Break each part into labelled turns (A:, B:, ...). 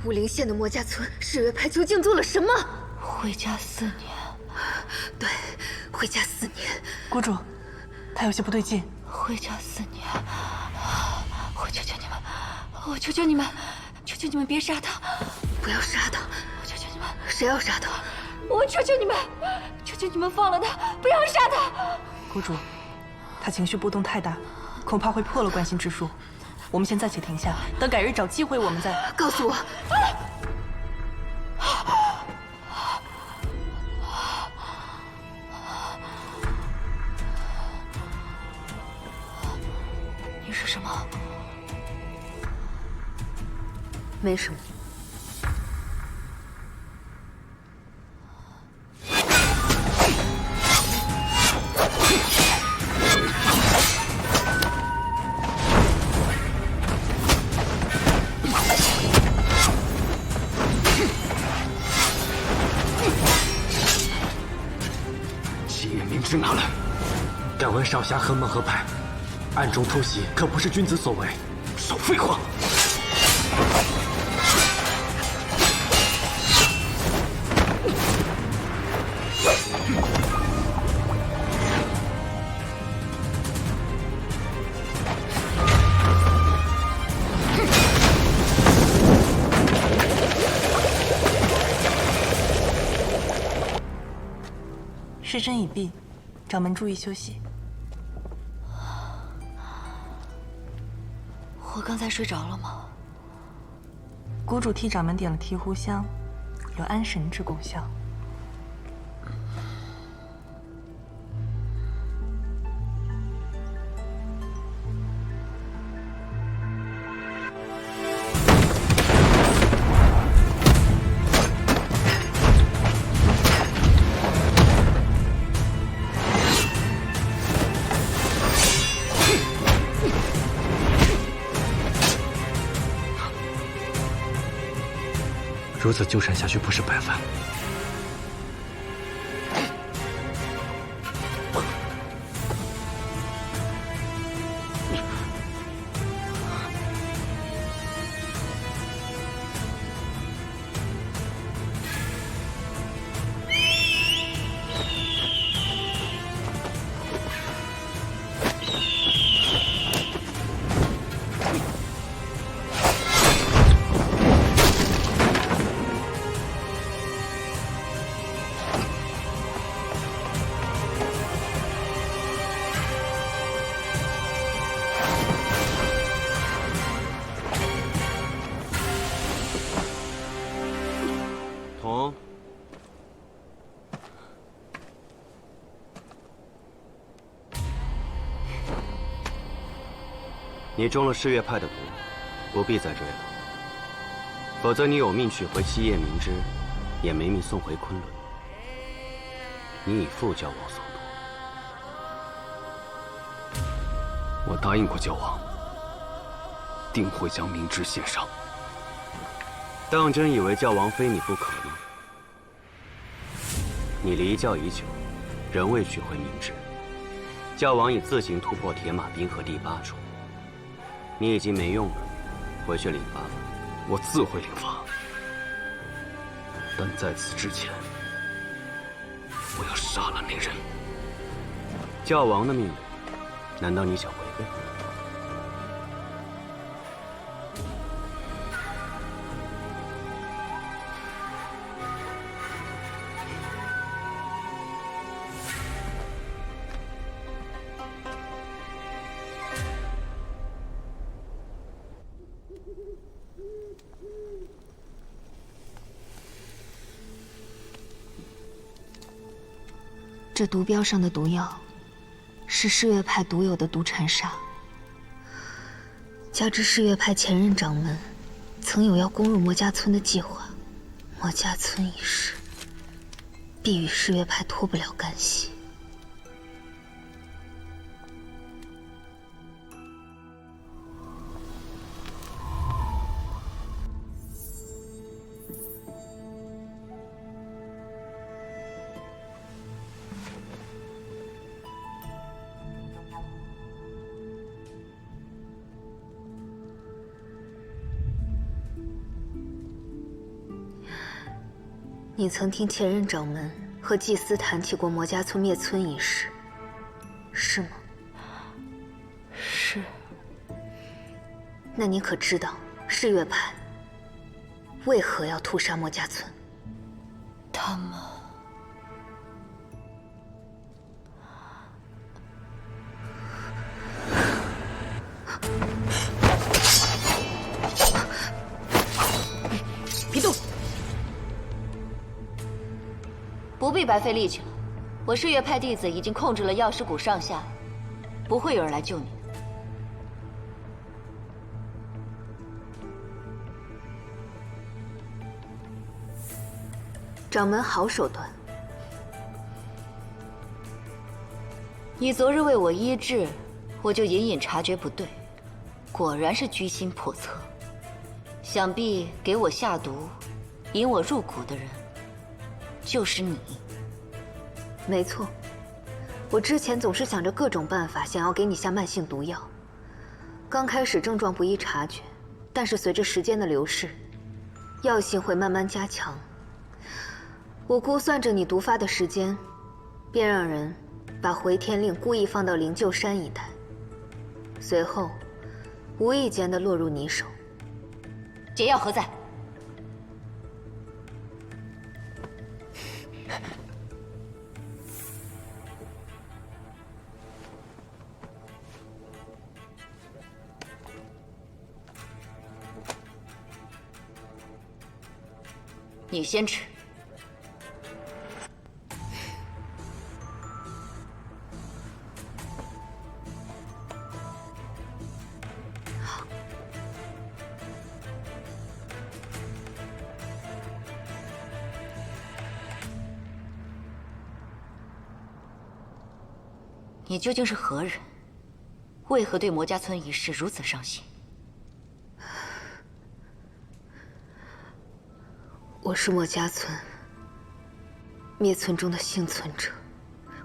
A: 武陵县的墨家村日月派究竟做了什么？
B: 回家4年。
A: 对，回家4年。
C: 谷主，他有些不对劲。
B: 回家4年，我求求你们，我求求你们，求求你们别杀他！
A: 不要杀他！
B: 我求求你们，
A: 谁要杀他？
B: 我求求你们，求求你们放了他，不要杀他！
C: 谷主，他情绪波动太大，恐怕会破了关心之术。我们先暂且停下，等改日找机会我们再
A: 告诉我。
B: 你是什么？
A: 没什么。
D: 是哪来？敢问少侠何门何派？暗中偷袭可不是君子所为。少废话！
C: 时辰已毕，掌门注意休息。
B: 我刚才睡着了吗？
C: 谷主替掌门点了醍醐香，有安神之功效。
D: 如此纠缠下去不是办法。你中了世月派的毒，不必再追了。否则你有命取回七叶明之，也没命送回昆仑。你已负教王所夺。我答应过教王，定会将明之献上。当真以为教王非你不可吗？你离教已久，仍未取回明之。教王已自行突破铁马冰河第8重。你已经没用了，回去领罚吧。我自会领罚，但在此之前，我要杀了那人。教王的命令，难道你想违背？
A: 这毒标上的毒药，是世月派独有的毒禅砂。加之世月派前任掌门曾有要攻入魔家村的计划，魔家村一事，必与世月派脱不了干系。你曾听前任掌门和祭司谈起过魔家村灭村一事，是吗？
B: 是。
A: 那你可知道誓月派为何要屠杀魔家村？
B: 他们
C: 别动！
B: 不必白费力气了，我誓月派弟子已经控制了药师谷上下，不会有人来救你。
A: 掌门好手段。
B: 你昨日为我医治，我就隐隐察觉不对，果然是居心叵测。想必给我下毒，引我入蛊的人，就是你。
A: 没错，我之前总是想着各种办法，想要给你下慢性毒药。刚开始症状不易察觉，但是随着时间的流逝，药性会慢慢加强。我估算着你毒发的时间，便让人把回天令故意放到灵鹫山一带，随后无意间的落入你手。
B: 解药何在？你先吃。你究竟是何人？为何对魔家村一事如此上心？
A: 我是魔家村灭村中的幸存者，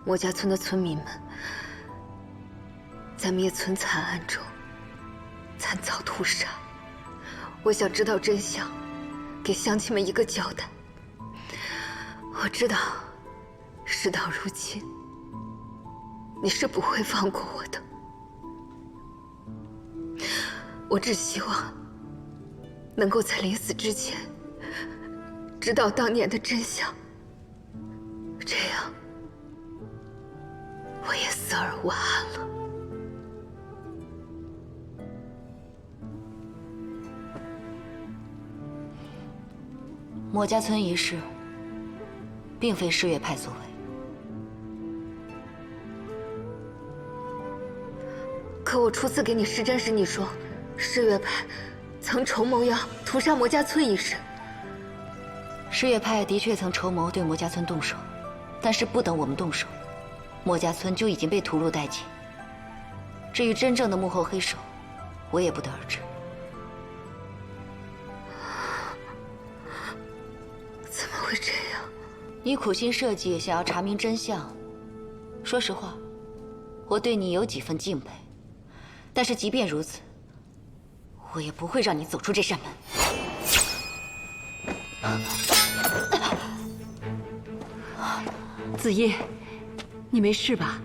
A: 魔家村的村民们在灭村惨案中惨遭屠杀。我想知道真相，给乡亲们一个交代。我知道，事到如今，你是不会放过我的。我只希望能够在临死之前知道当年的真相，这样我也死而无憾了。
B: 魔家村一事，并非誓月派所为。
A: 可我初次给你施针时，你说誓月派曾筹谋要屠杀魔家村一事。
B: 誓月派的确曾筹谋对魔家村动手，但是不等我们动手，魔家村就已经被屠戮殆尽。至于真正的幕后黑手，我也不得而知。
A: 怎么会这样？
B: 你苦心设计，想要查明真相。说实话，我对你有几分敬佩，但是即便如此，我也不会让你走出这扇门。
C: 子夜，你没事吧？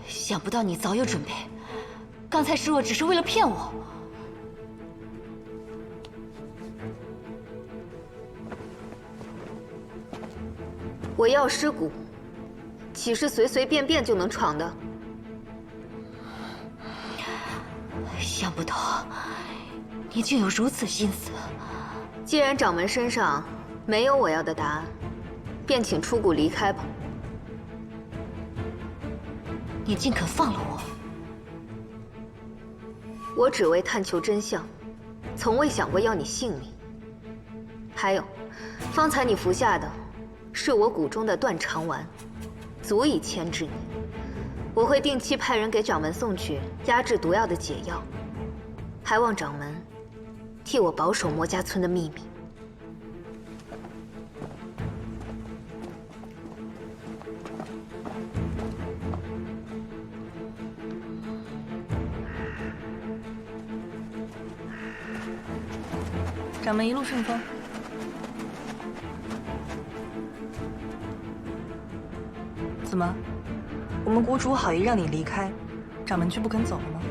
B: 想不到你早有准备，刚才示弱只是为了骗我。
A: 我药师谷，岂是随随便便就能闯的？
B: 想不到你竟有如此心思。
A: 既然掌门身上没有我要的答案，便请出谷离开吧。
B: 你竟肯放了我？
A: 我只为探求真相，从未想过要你性命。还有，方才你服下的是我谷中的断肠丸，足以牵制你。我会定期派人给掌门送去压制毒药的解药，还望掌门替我保守魔家村的秘密。
C: 掌门一路顺风。怎么，我们国主好意让你离开，掌门就不肯走了吗？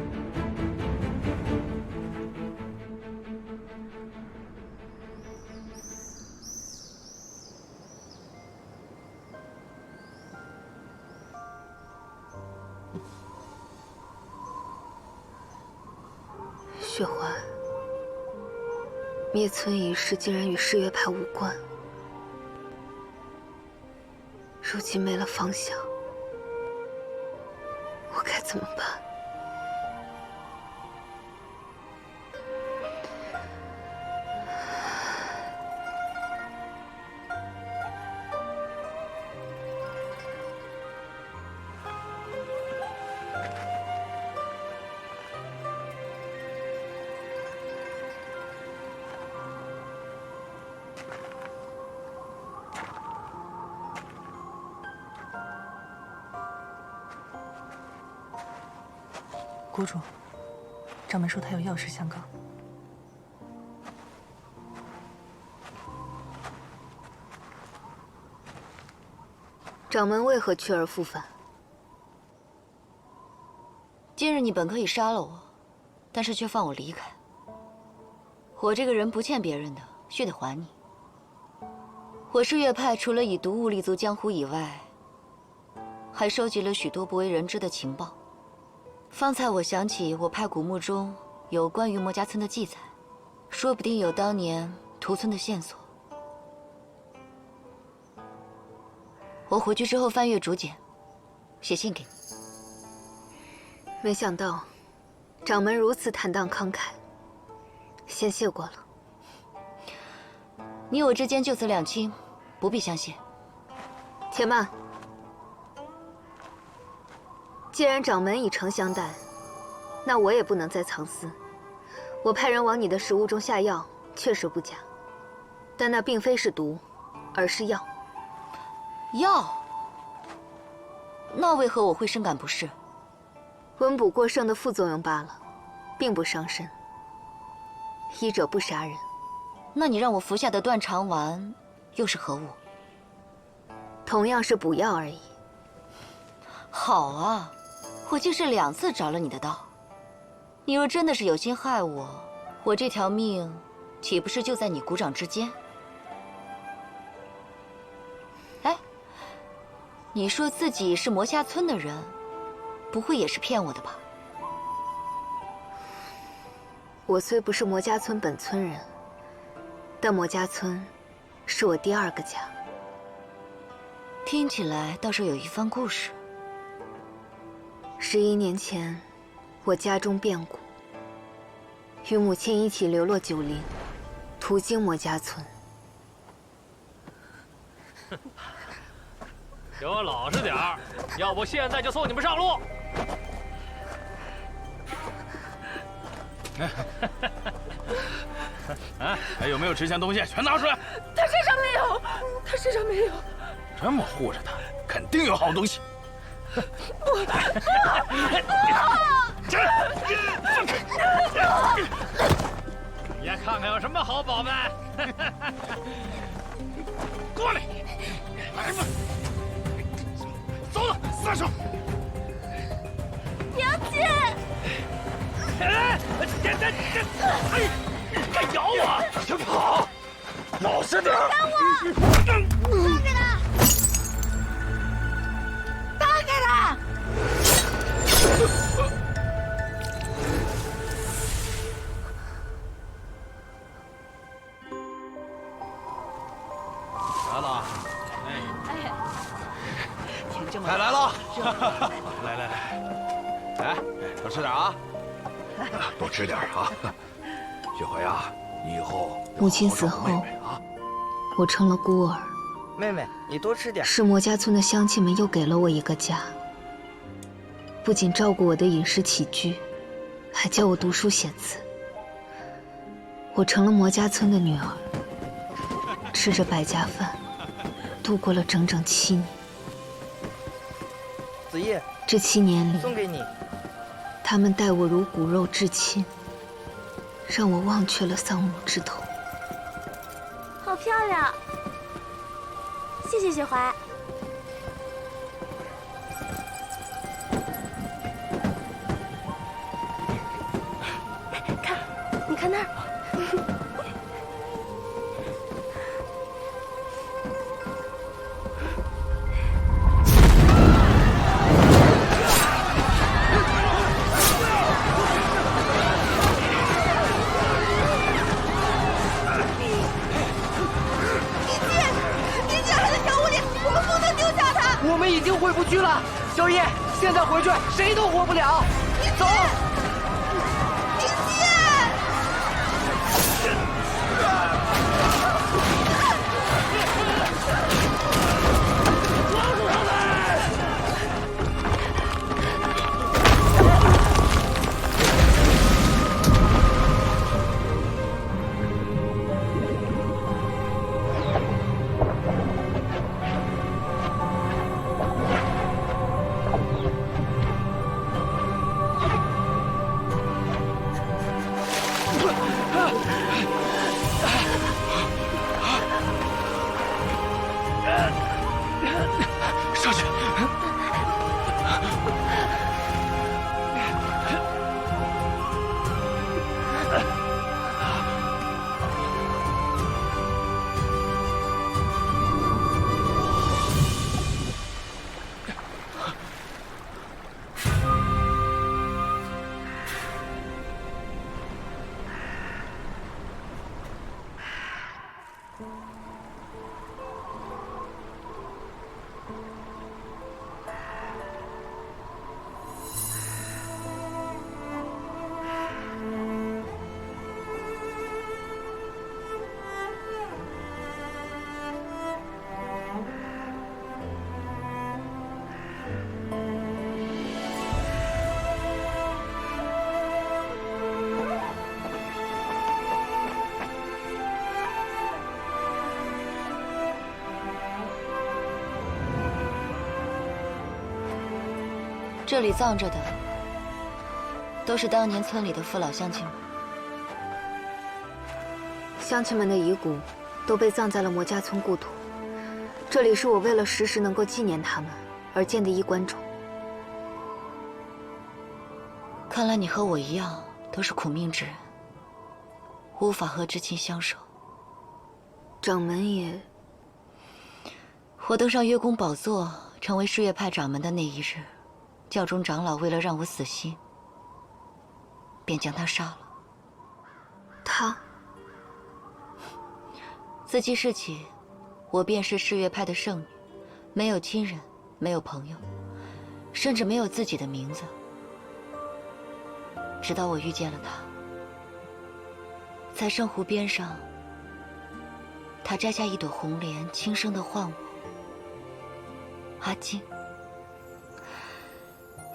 A: 雪环，灭村一事竟然与誓约派无关，如今没了方向，我该怎么办？
C: 国主，掌门说他有要事相告。
A: 掌门为何去而复返？
B: 今日你本可以杀了我，但是却放我离开。我这个人不欠别人的，须得还你。我是岳派除了以毒物立足江湖以外，还收集了许多不为人知的情报。方才我想起我派古墓中有关于魔家村的记载，说不定有当年屠村的线索。我回去之后翻阅竹简，写信给你。
A: 没想到，掌门如此坦荡慷慨，先谢过了。
B: 你我之间就此两清，不必相谢。
A: 且慢。既然掌门以诚相待，那我也不能再藏私。我派人往你的食物中下药，确实不假，但那并非是毒，而是药。
B: 药？那为何我会深感不适？
A: 温补过剩的副作用罢了，并不伤身。医者不杀人。
B: 那你让我服下的断肠丸又是何物？
A: 同样是补药而已。
B: 好啊，我竟是2次着了你的道。你若真的是有心害我，我这条命岂不是就在你股掌之间？哎，你说自己是魔家村的人，不会也是骗我的吧？
A: 我虽不是魔家村本村人，但魔家村是我第2个家。
B: 听起来倒是有一番故事。
A: 11年前，我家中变故，与母亲一起流落九林，途经魔家村。
E: 给我老实点儿，要不现在就送你们上路。
F: 啊，还有没有值钱东西？全拿出来！
C: 他身上没有，他身上没有。
F: 这么护着他，肯定有好东西。
E: 也看看有什么好宝贝。过来，来吧，走了，撒手。
C: 娘亲，
E: 哎，哎，敢咬我就跑，老实点。
C: 放开他！放开他！
F: 来了，
G: 快来了！来，来，多吃点啊！多吃点啊！雪怀呀，你以后
A: 母亲死后，我成了孤儿。
H: 妹妹，你多吃点。
A: 是魔家村的乡亲们又给了我一个家，不仅照顾我的饮食起居，还教我读书写字。我成了魔家村的女儿，吃着百家饭，度过了整整7年。
H: 子夜，
A: 这7年里，
H: 送给你。
A: 他们待我如骨肉至亲，让我忘却了丧母之痛。
I: 漂亮！谢谢雪怀。看，你看那儿。
H: 我们已经回不去了，小叶，现在回去谁都活不了。走。
E: 上去！
B: 这里葬着的都是当年村里的父老乡亲们。
A: 乡亲们的遗骨都被葬在了魔家村故土。这里是我为了时时能够纪念他们而建的衣冠冢。
B: 看来你和我一样，都是苦命之人，无法和至亲相守。
A: 掌门也……
B: 我登上月宫宝座，成为世月派掌门的那一日，教中长老为了让我死心，便将他杀了。
A: 他？
B: 自记事起，我便是世月派的圣女，没有亲人，没有朋友，甚至没有自己的名字。直到我遇见了他，在圣湖边上，他摘下一朵红莲，轻声地唤我阿金。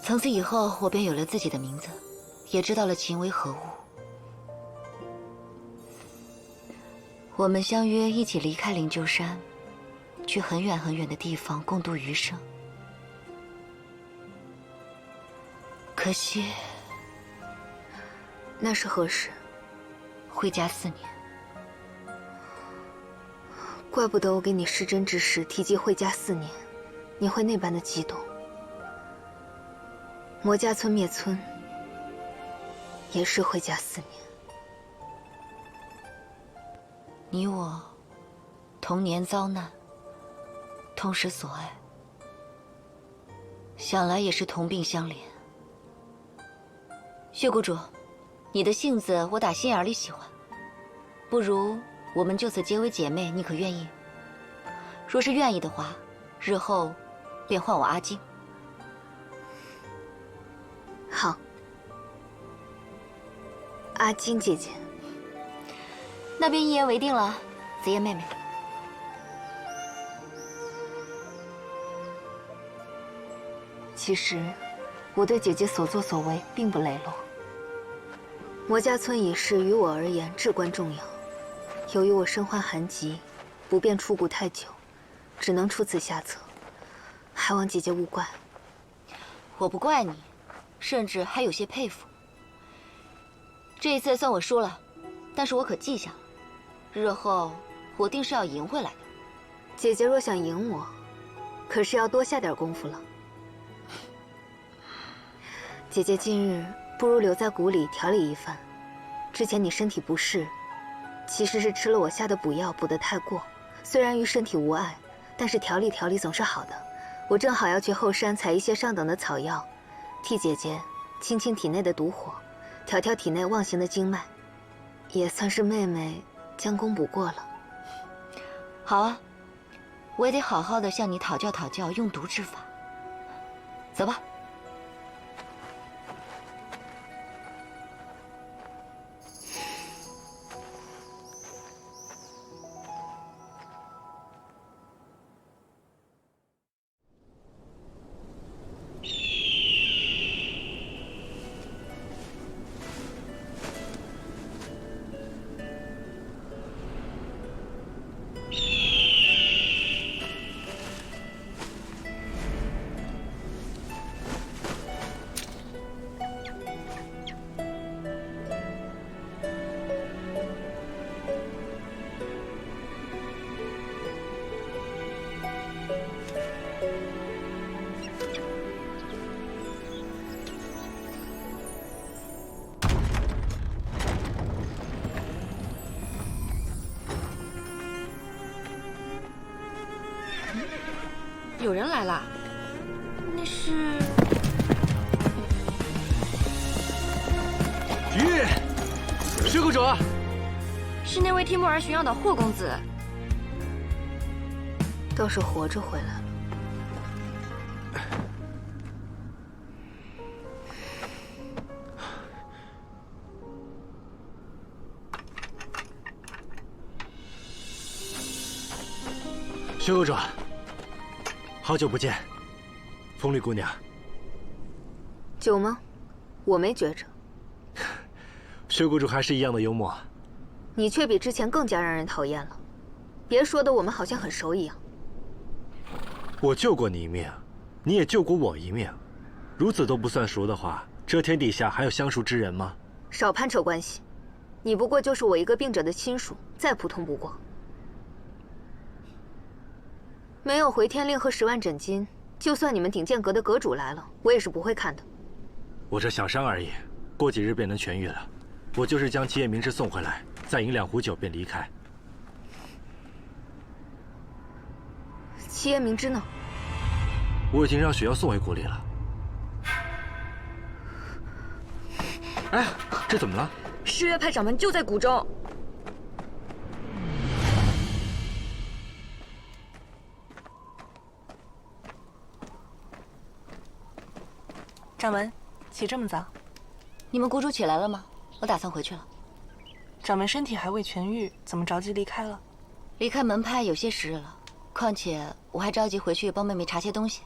B: 从此以后，我便有了自己的名字，也知道了情为何物。我们相约一起离开灵鹫山，去很远很远的地方共度余生。可惜，
A: 那是何时？
B: 会家4年。
A: 怪不得我给你施针之时提及会家4年，你会那般的激动。魔家村灭村，也是会家4年。
B: 你我童年遭难，痛失所爱，想来也是同病相怜。血谷主，你的性子我打心眼里喜欢，不如我们就此结为姐妹，你可愿意？若是愿意的话，日后便唤我阿金。
A: 好，阿金姐姐。
B: 那便一言为定了，紫夜妹妹。
A: 其实，我对姐姐所作所为并不磊落。魔家村一事于我而言至关重要。由于我身患寒疾，不便出谷太久，只能出此下策，还望姐姐勿怪。
B: 我不怪你，甚至还有些佩服。这一次算我输了，但是我可记下了。日后我定是要赢回来的。
A: 姐姐若想赢我，可是要多下点功夫了。姐姐近日不如留在谷里调理一番。之前你身体不适，其实是吃了我下的补药，补得太过。虽然于身体无碍，但是调理调理总是好的。我正好要去后山采一些上等的草药，替姐姐清清体内的毒火，调调体内妄行的经脉，也算是妹妹将功补过了。
B: 好啊，我也得好好的向你讨教用毒之法。走吧。
I: 有人来了，那是
H: 鱼，水谷主，
I: 是那位替木儿寻药的霍公子。
A: 倒是活着回来了。
H: 水谷主，好久不见，风绿姑娘。
A: 久吗？我没觉着。
H: 水谷主还是一样的幽默。
A: 你却比之前更加让人讨厌了。别说的我们好像很熟一样。
H: 我救过你一命，你也救过我一命，如此都不算熟的话，这天底下还有相熟之人吗？
A: 少攀扯关系，你不过就是我一个病者的亲属，再普通不过。没有回天令和10万诊金，就算你们鼎剑阁的阁主来了，我也是不会看的。
H: 我这小伤而已，过几日便能痊愈了。我就是将七叶明之送回来，再饮2壶酒便离开。
A: 七叶明之呢？
H: 我已经让雪妖送回谷里了。哎，这怎么了？
I: 狮月派掌门就在谷中。
C: 掌门，起这么早？
B: 你们谷主起来了吗？我打算回去了。
C: 掌门身体还未痊愈，怎么着急离开了？
B: 离开门派有些时日了，况且我还着急回去帮妹妹查些东西。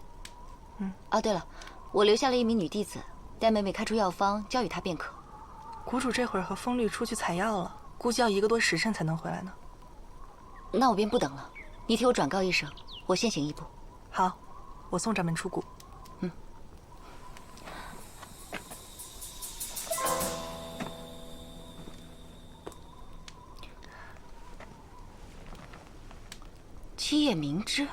B: 哦，对了，我留下了一名女弟子，待妹妹开出药方，交与她便可。
C: 谷主这会儿和风绿出去采药了，估计要1个多时辰才能回来呢。
B: 那我便不等了，你替我转告一声，我先行一步。
C: 好，我送掌门出谷。
B: 七叶明之，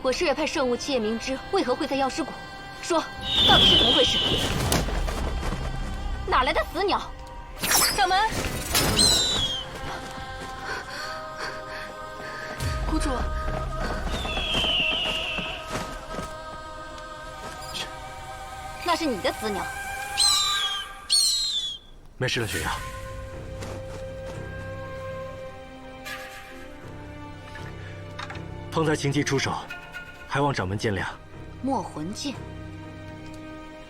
B: 我狮月派圣物七叶明之为何会在药师谷？说，到底是怎么回事？哪来的死鸟？
C: 掌门，谷主，
B: 那是你的死鸟。
H: 没事了，雪瑶。方才情急出手，还望掌门见谅。
B: 墨魂剑，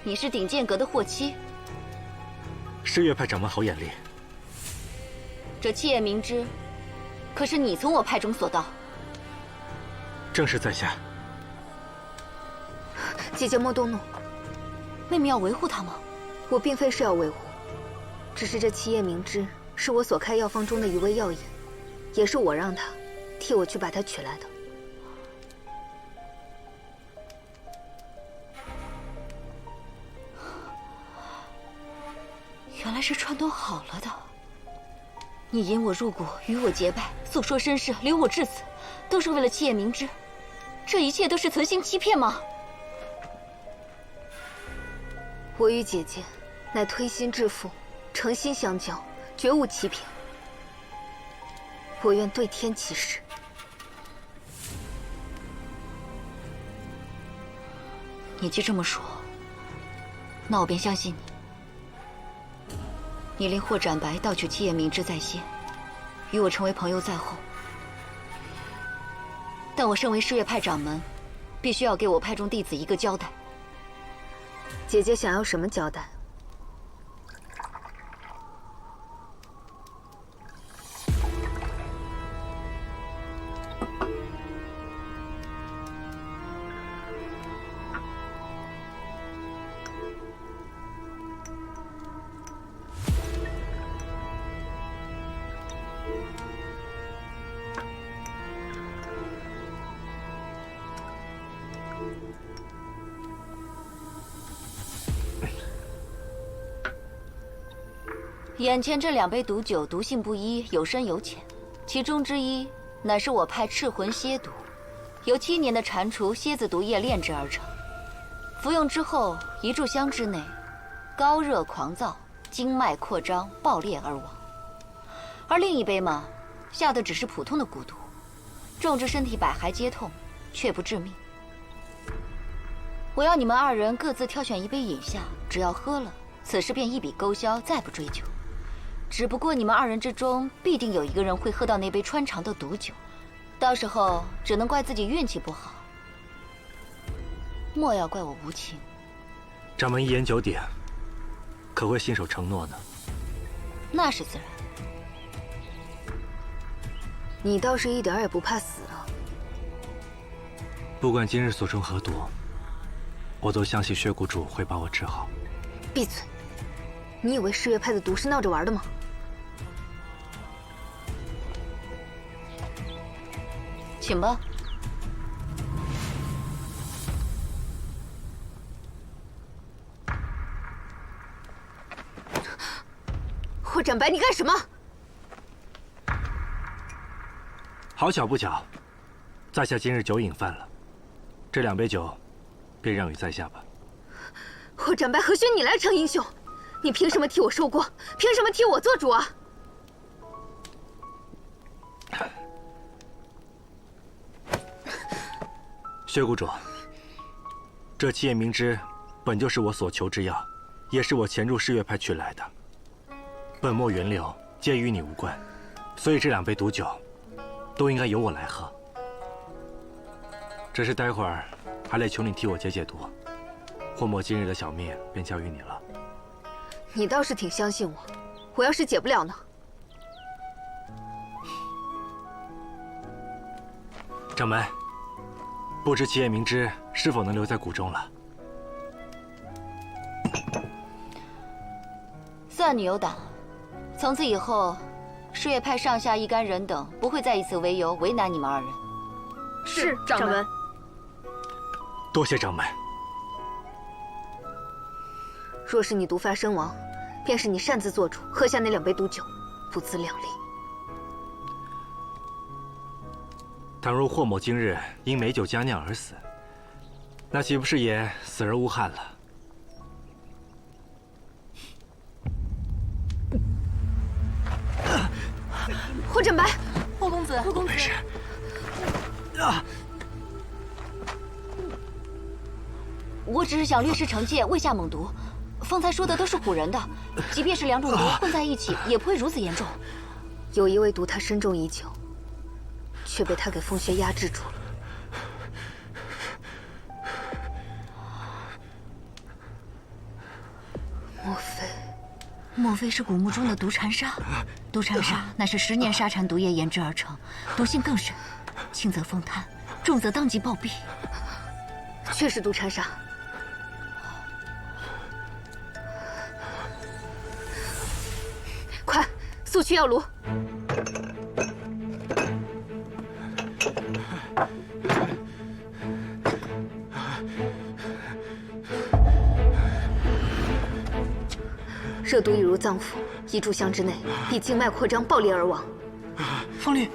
B: 你是鼎剑阁的祸妻？
H: 狮月派掌门好眼力。
B: 这七叶明之，可是你从我派中所到？
H: 正是在下。
A: 姐姐莫动怒，
B: 妹妹要维护他吗？
A: 我并非是要维护，只是这七叶明之是我所开药方中的一味药引，也是我让他替我去把它取来的。
B: 原来是串通好了的。你引我入谷，与我结拜，诉说身世，留我至此，都是为了七夜明之。这一切都是存心欺骗吗？
A: 我与姐姐乃推心置腹，诚心相交，绝无欺骗。我愿对天起誓。
B: 你既这么说，那我便相信你。你令霍斩白盗取七夜明之在先，与我成为朋友在后。但我身为世月派掌门，必须要给我派中弟子一个交代。
A: 姐姐想要什么交代？
B: 眼前这2杯毒酒，毒性不一，有深有浅。其中之一乃是我派赤魂蝎毒，由7年的蟾蜍蝎子毒液炼制而成。服用之后，1炷香之内，高热狂躁，经脉扩张，爆裂而亡。而另一杯嘛，下的只是普通的蛊毒，中之身体百骸皆痛，却不致命。我要你们2人各自挑选1杯饮下，只要喝了，此事便一笔勾销，再不追究。只不过你们2人之中，必定有一个人会喝到那杯穿肠的毒酒，到时候只能怪自己运气不好，莫要怪我无情。
H: 掌门一言9鼎，可会信守承诺呢？
B: 那是自然。
A: 你倒是一点也不怕死啊！
H: 不管今日所中何毒，我都相信血谷主会把我治好。
A: 闭嘴！你以为世月派的毒是闹着玩的吗？
B: 请吧。
A: 霍斩白，你干什么？
H: 好巧不巧，在下今日酒瘾犯了，这2杯酒，便让与在下吧。
A: 霍斩白，何须你来逞英雄？你凭什么替我受过？凭什么替我做主啊？
H: 血谷主，这七夜明之本就是我所求之药，也是我潜入世月派取来的，本末源流皆与你无关，所以这2杯毒酒都应该由我来喝。只是待会儿还得求你替我解解毒，霍莫今日的小命便交于你了。
A: 你倒是挺相信我，我要是解不了呢？
H: 掌门，不知七夜明之是否能留在谷中了？
B: 算你有胆。从此以后，世月派上下一干人等不会再以此为由为难你们2人。
C: 是，掌门。
H: 多谢掌门。
A: 若是你毒发身亡，便是你擅自做主，喝下那2杯毒酒，不自量力。
H: 倘若霍某今日因美酒佳酿而死，那岂不是也死而无憾了？
A: 霍斩白，
C: 霍公子，霍公子，
H: 没事。啊！
B: 我只是想略施惩戒，未下猛毒。方才说的都是唬人的，即便是2种毒混在一起，也不会如此严重。
A: 有一味毒他深重已久，却被他给风穴压制住了。
B: 莫非是古墓中的毒蝉砂？毒蝉砂乃是10年沙蝉毒液研制而成，毒性更甚，轻则风瘫，重则当即暴毙。
A: 确是毒蝉砂。快，速去药炉。热毒已入脏腑，1炷香之内必静脉扩张爆裂而亡。
C: 风律，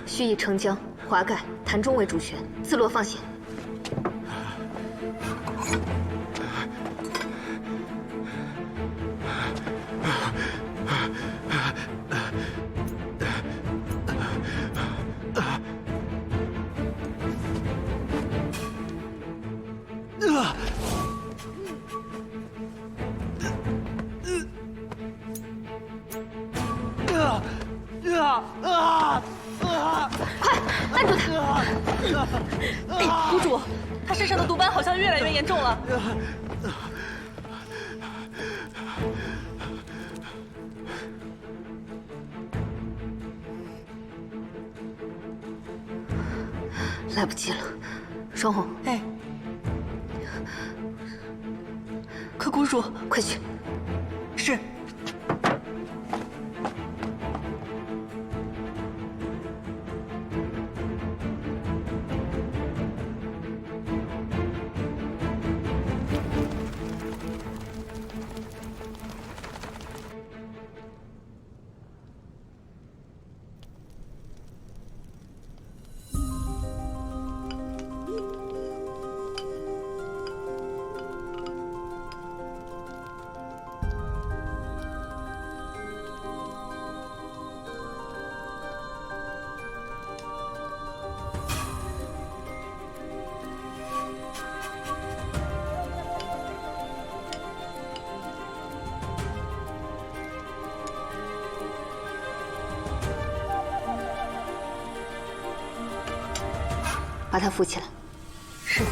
A: 须以承浆、华盖、膻中为主旋，自络放血。快按住他！
C: 谷主，他身上的毒斑好像越来越严重了。
A: 来不及了，双红。
C: 哎，可谷主，
A: 快去！
C: 是。
A: 把他扶起来。
C: 是。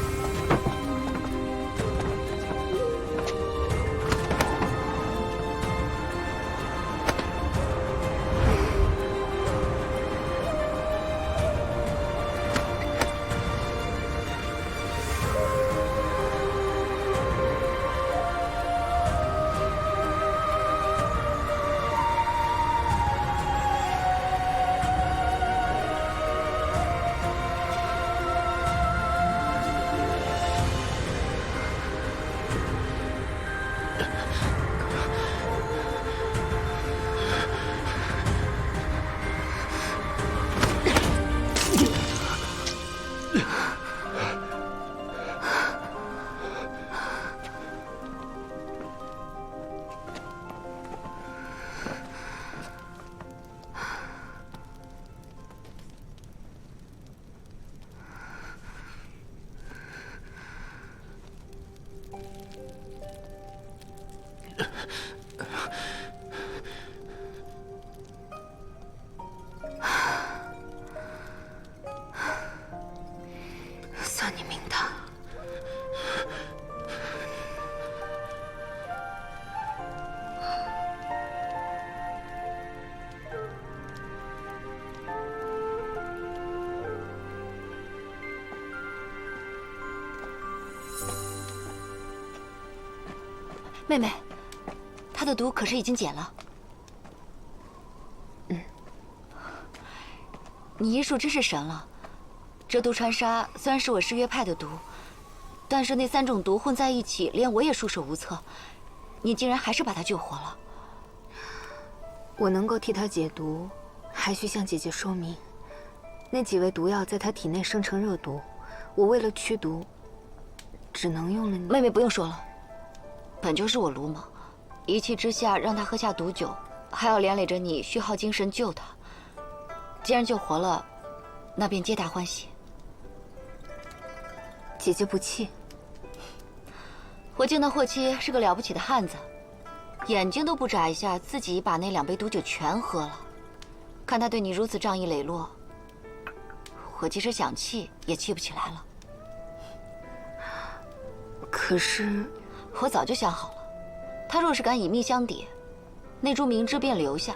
A: 算你命大。
B: 妹妹，她的毒可是已经解了。你医术真是神了。这毒川沙虽然是我誓约派的毒，但是那3种毒混在一起，连我也束手无策。你竟然还是把她救活了。
A: 我能够替她解毒，还需向姐姐说明，那几味毒药在她体内生成热毒，我为了驱毒，只能用了你。
B: 妹妹不用说了，本就是我鲁莽，一气之下让她喝下毒酒，还要连累着你虚耗精神救她。既然救活了，那便皆大欢喜。
A: 姐姐不气。
B: 我见到霍七是个了不起的汉子，眼睛都不眨一下，自己把那2杯毒酒全喝了。看他对你如此仗义磊落，我即使想气也气不起来了。
A: 可是，
B: 我早就想好了，他若是敢以命相抵，那株明枝便留下。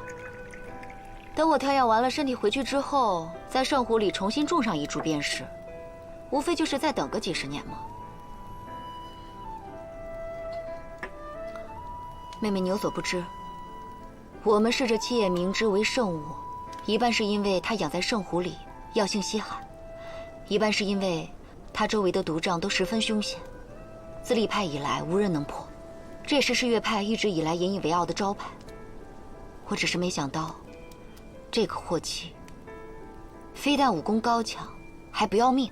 B: 等我调养完了身体回去之后，在圣湖里重新种上1株便是，无非就是再等个几10年嘛。妹妹，你有所不知，我们视这七叶明枝为圣物，一半是因为它养在圣湖里，药性稀罕；一半是因为他周围的毒瘴都十分凶险，自立派以来无人能破，这也是世越派一直以来引以为傲的招牌。我只是没想到，这个霍七非但武功高强，还不要命。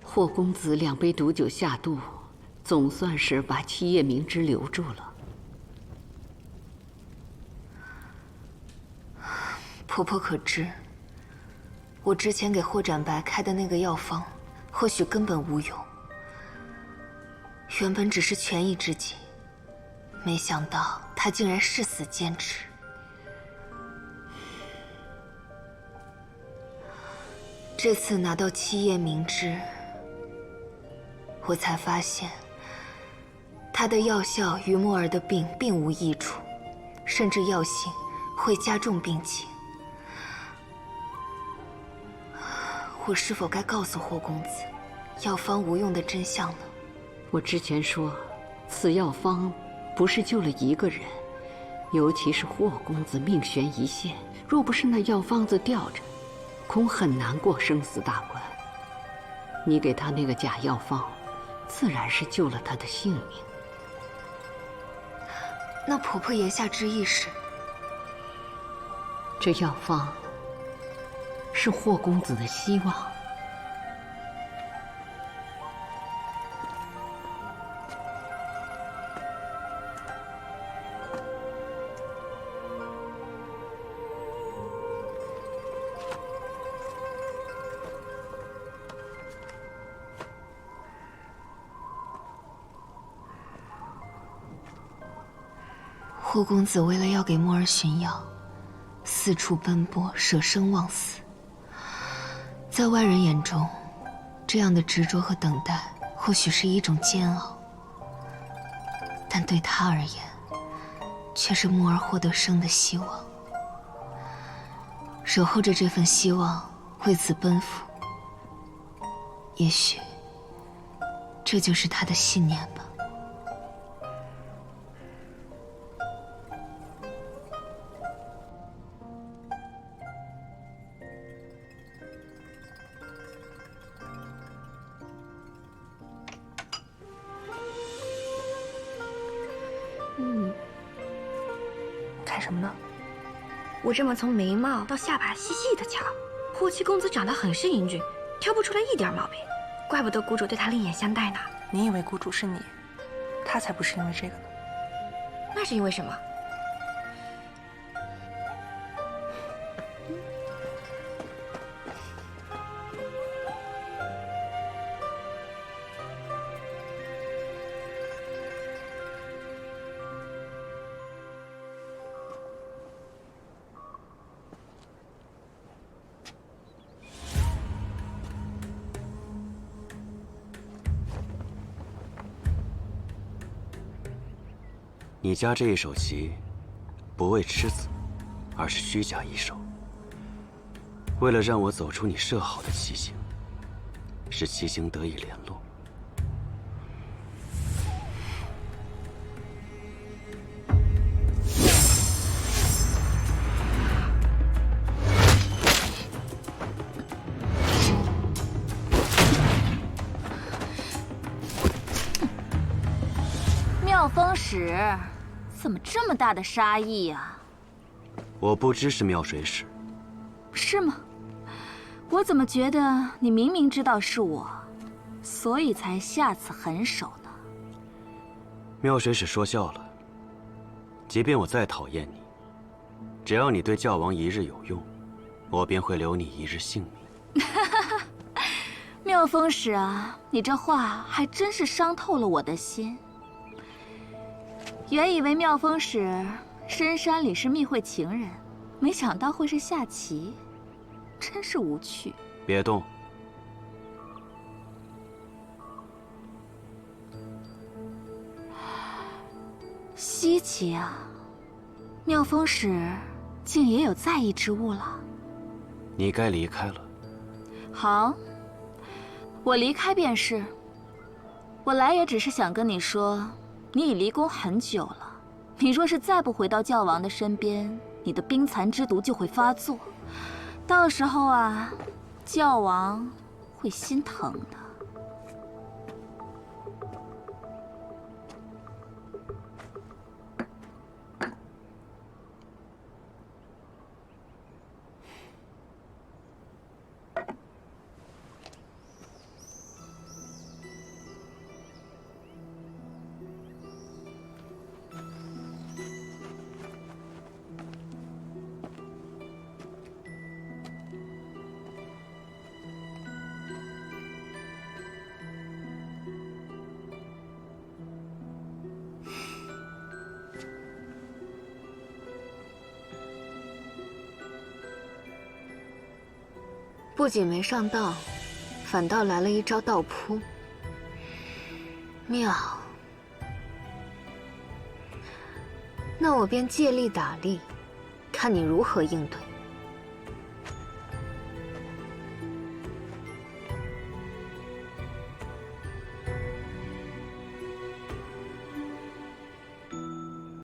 J: 霍公子2杯毒酒下肚，总算是把七夜明之留住了。
A: 婆婆可知，我之前给霍展白开的那个药方，或许根本无用。原本只是权宜之计，没想到他竟然誓死坚持。这次拿到七夜明之，我才发现，它的药效与墨儿的病并无益处，甚至药性会加重病情。我是否该告诉霍公子，药方无用的真相呢？
J: 我之前说，此药方不是救了一个人，尤其是霍公子命悬一线，若不是那药方子吊着，恐很难过生死大关。你给他那个假药方，自然是救了他的性命。
A: 那婆婆言下之意是，
J: 这药方是霍公子的希望。
A: 霍公子为了要给墨儿寻药，四处奔波，舍生忘死。在外人眼中，这样的执着和等待，或许是一种煎熬，但对他而言，却是墨儿获得生的希望。守候着这份希望，为此奔赴，也许，这就是他的信念吧。
C: 看什么呢？
I: 我这么从眉毛到下巴细细的瞧，霍七公子长得很是英俊，挑不出来一点毛病，怪不得谷主对他另眼相待呢。
C: 你以为谷主是你，他才不是因为这个呢。
I: 那是因为什么？
D: 你家这一手棋，不为吃子，而是虚假一手。为了让我走出你设好的棋形，使棋形得以联络。
B: 妙风使，怎么这么大的杀意啊？
D: 我不知是妙水使。
B: 是吗？我怎么觉得你明明知道是我，所以才下此狠手呢？
D: 妙水使说笑了。即便我再讨厌你，只要你对教王一日有用，我便会留你一日性命。
B: 妙风使啊，你这话还真是伤透了我的心。原以为妙风使深山里是密会情人，没想到会是下棋，真是无趣。
D: 别动。
B: 稀奇啊，妙风使竟也有在意之物了。
D: 你该离开了。
B: 好，我离开便是。我来也只是想跟你说，你已离宫很久了。你若是再不回到教王的身边，
K: 你的冰蚕之毒就会发作，到时候啊，教王会心疼的。
A: 不仅没上当，反倒来了一招倒扑，妙。那我便借力打力，看你如何应对。